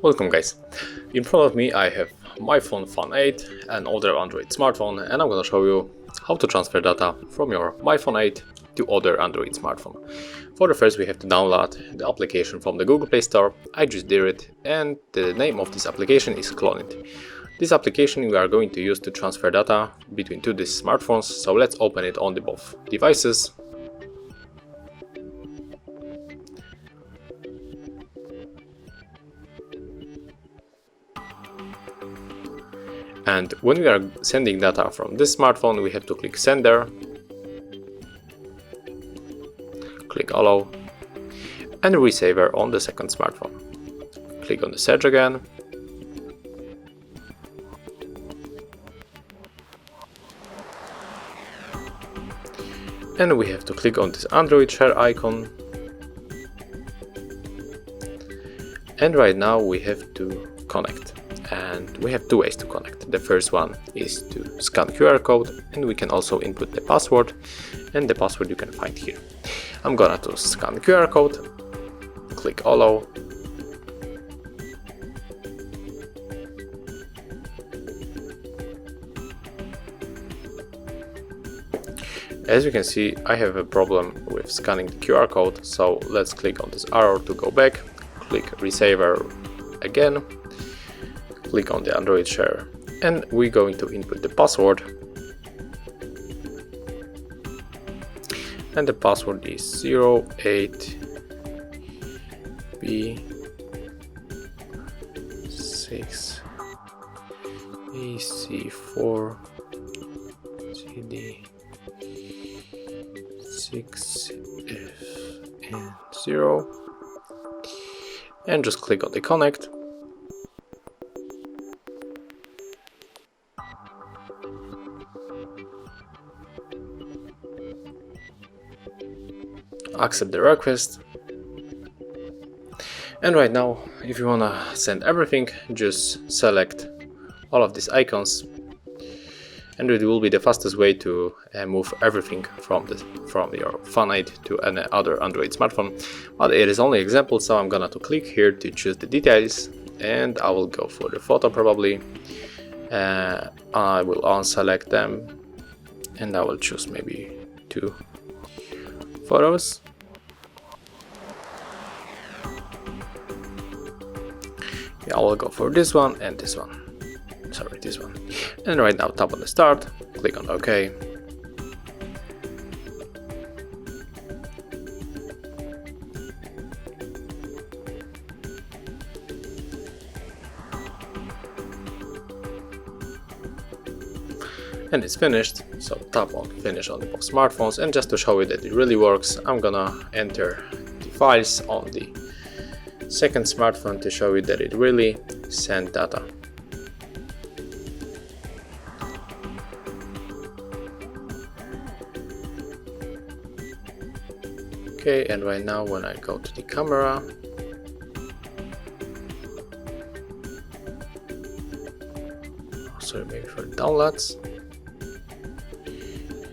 Welcome guys, in front of me I have MyPhone Fun 8, an older Android smartphone, and I'm gonna show you how to transfer data from your MyPhone 8 to other Android smartphone. For the first we have to download the application from the Google Play Store. I just did it, and the name of this application is Clonit. This application we are going to use to transfer data between two these smartphones, so let's open it on the both devices. And when we are sending data from this smartphone, we have to click Sender, click Allow, and Receiver on the second smartphone. Click on the Search again, and we have to click on this Android Share icon. And right now we have to connect. And we have two ways to connect. The first one is to scan QR code, and we can also input the password, and the password you can find here. I'm gonna to scan QR code, click Allow, as you can see I have a problem with scanning the QR code, so let's click on this arrow to go back, click Receiver again, click on the Android Share, and we're going to input the password, and the password is 08B6AC4CD6F0, and just click on the connect. Accept the request, and right now if you wanna send everything, just select all of these icons, and it will be the fastest way to move everything from your Fun 8 to any other Android smartphone. But it is only example, so I'm gonna to click here to choose the details, and I will go for the photo probably. I will unselect them, and I will choose maybe 2 photos. I will go for this one and this one. Sorry, this one. And right now tap on the start, click on OK. And it's finished, so tap on finish on the both smartphones, and just to show you that it really works, I'm gonna enter the files on the second smartphone to show you that it really sent data. Okay, and right now when I go to the camera, sorry, maybe for the downloads.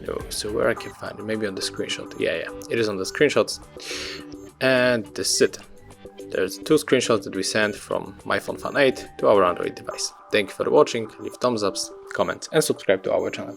No, so where I can find it, maybe on the screenshot. Yeah, it is on the screenshots, and this is it. There's 2 screenshots that we sent from MyPhone Fun 8 to our Android device. Thank you for watching, leave thumbs ups, comment and subscribe to our channel.